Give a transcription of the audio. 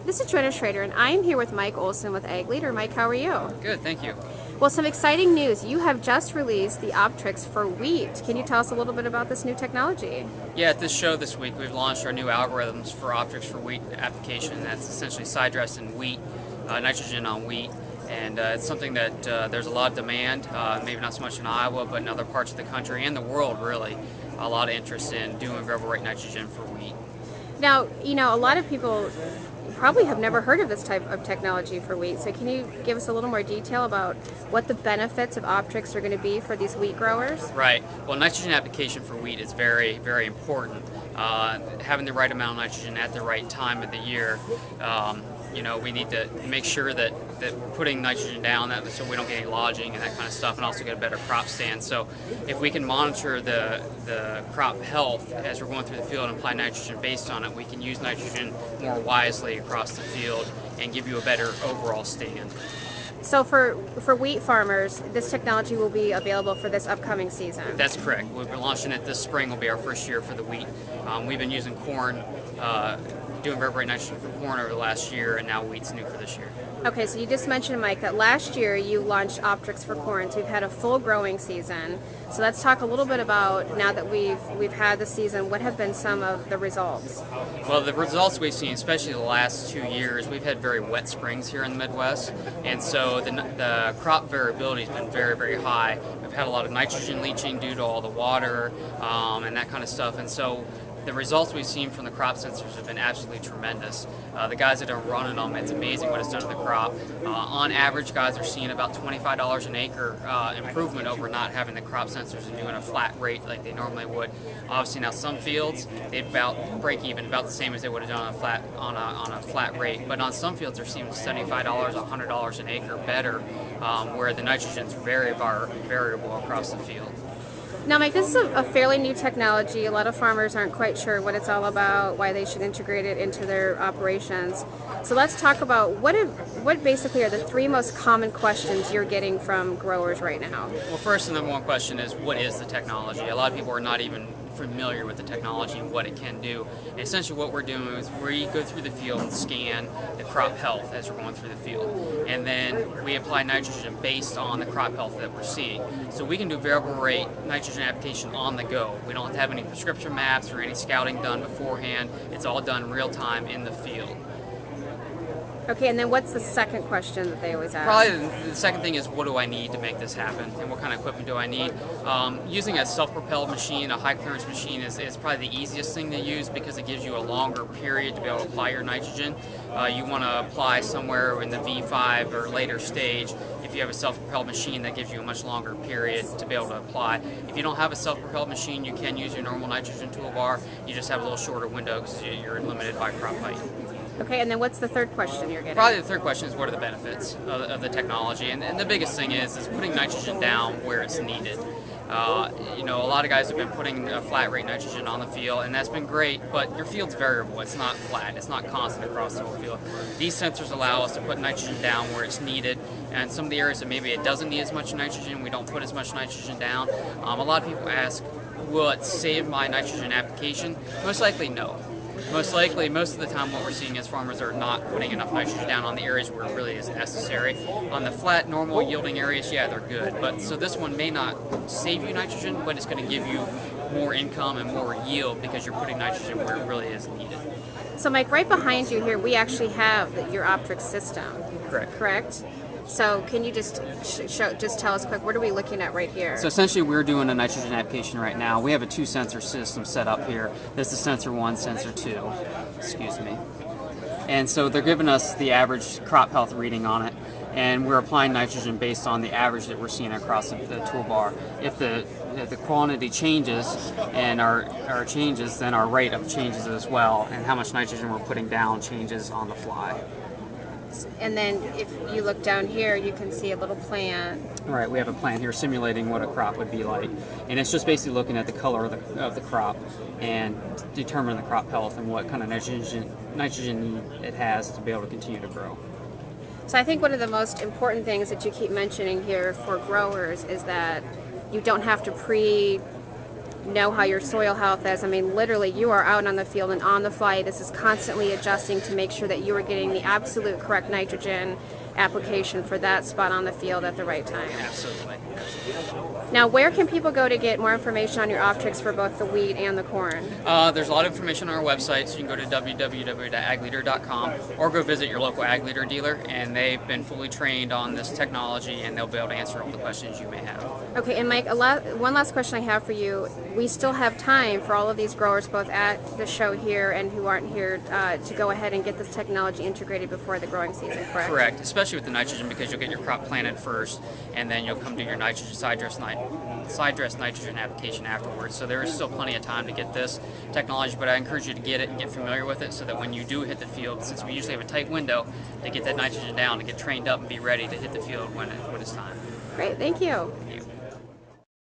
This is Joanna Schrader, and I am here with Mike Olson with Ag Leader. Mike, how are you? Good, thank you. Well, some exciting news. You have just released the OptRx for wheat. Can you tell us a little bit about this new technology? Yeah, at this show this week, we've launched our new algorithms for OptRx for wheat application. That's essentially side dressed in wheat, nitrogen on wheat. And it's something that there's a lot of demand, maybe not so much in Iowa, but in other parts of the country and the world, really. A lot of interest in doing variable rate nitrogen for wheat. Now, a lot of people probably have never heard of this type of technology for wheat. So can you give us a little more detail about what the benefits of OptRx are going to be for these wheat growers? Right. Well, nitrogen application for wheat is very, very important. Having the right amount of nitrogen at the right time of the year. We need to make sure that we're putting nitrogen down so we don't get any lodging and that kind of stuff, and also get a better crop stand. So if we can monitor the crop health as we're going through the field and apply nitrogen based on it, we can use nitrogen more wisely across the field and give you a better overall stand. So for wheat farmers, this technology will be available for this upcoming season. That's correct. We'll be launching it this spring. Will be our first year for the wheat. We've been using corn, doing variable rate nitrogen for corn over the last year, and now wheat's new for this year. Okay, so you just mentioned, Mike, that last year you launched OptRx for corn, so we've had a full growing season. So let's talk a little bit about, now that we've had the season, what have been some of the results? Well, the results we've seen, especially the last 2 years, we've had very wet springs here in the Midwest, and so the crop variability has been very, very high. We've had a lot of nitrogen leaching due to all the water and that kind of stuff, and so the results we've seen from the crop sensors have been absolutely tremendous. The guys that are running them, it's amazing what it's done to the crop. On average, guys are seeing about $25 an acre improvement over not having the crop sensors and doing a flat rate like they normally would. Obviously, now some fields they'd about break even, about the same as they would have done on a flat rate. But on some fields, they're seeing $75, $100 an acre better, where the nitrogen's very variable across the field. Now, Mike, this is a fairly new technology. A lot of farmers aren't quite sure what it's all about, why they should integrate it into their operations. So let's talk about what basically are the three most common questions you're getting from growers right now. Well, first and number one question is, what is the technology? A lot of people are not even familiar with the technology and what it can do. And essentially what we're doing is we go through the field and scan the crop health as we're going through the field. And then we apply nitrogen based on the crop health that we're seeing. So we can do variable rate nitrogen application on the go. We don't have to have any prescription maps or any scouting done beforehand. It's all done real time in the field. Okay, and then what's the second question that they always ask? Probably the second thing is, what do I need to make this happen, and what kind of equipment do I need? Using a self-propelled machine, a high clearance machine, is probably the easiest thing to use because it gives you a longer period to be able to apply your nitrogen. You want to apply somewhere in the V5 or later stage. If you have a self-propelled machine, that gives you a much longer period to be able to apply. If you don't have a self-propelled machine, you can use your normal nitrogen toolbar. You just have a little shorter window because you're limited by crop height. Okay, and then what's the third question you're getting? Probably the third question is, what are the benefits of the technology? And the biggest thing is putting nitrogen down where it's needed. A lot of guys have been putting a flat rate nitrogen on the field, and that's been great, but your field's variable. It's not flat. It's not constant across the whole field. These sensors allow us to put nitrogen down where it's needed, and some of the areas that maybe it doesn't need as much nitrogen, we don't put as much nitrogen down. A lot of people ask, will it save my nitrogen application? Most likely, no. Most likely, most of the time what we're seeing is farmers are not putting enough nitrogen down on the areas where it really is necessary. On the flat, normal yielding areas, yeah, they're good. But so this one may not save you nitrogen, but it's going to give you more income and more yield because you're putting nitrogen where it really is needed. So, Mike, right behind you here, we actually have your OptRx system. Correct? So can you just tell us quick, what are we looking at right here? So essentially we're doing a nitrogen application right now. We have a 2-sensor system set up here. This is sensor 1, sensor 2, excuse me. And so they're giving us the average crop health reading on it, and we're applying nitrogen based on the average that we're seeing across the toolbar. If the quantity changes and our changes, then our rate of changes as well, and how much nitrogen we're putting down changes on the fly. And then if you look down here, you can see a little plant. Right, we have a plant here simulating what a crop would be like. And it's just basically looking at the color of the crop and determining the crop health and what kind of nitrogen need it has to be able to continue to grow. So I think one of the most important things that you keep mentioning here for growers is that you don't have to know how your soil health is. I mean, literally, you are out on the field and on the fly. This is constantly adjusting to make sure that you are getting the absolute correct nitrogen application for that spot on the field at the right time. Absolutely. Now, where can people go to get more information on your OptRx for both the wheat and the corn? There's a lot of information on our website, so you can go to www.agleader.com or go visit your local ag leader dealer, and they've been fully trained on this technology, and they'll be able to answer all the questions you may have. Okay, and Mike, one last question I have for you. We still have time for all of these growers, both at the show here and who aren't here, to go ahead and get this technology integrated before the growing season, correct? Correct, especially with the nitrogen, because you'll get your crop planted first, and then you'll come to your nitrogen side dress nitrogen application afterwards. So there is still plenty of time to get this technology, but I encourage you to get it and get familiar with it so that when you do hit the field, since we usually have a tight window to get that nitrogen down, to get trained up and be ready to hit the field when it's time. Great, thank you. Thank you.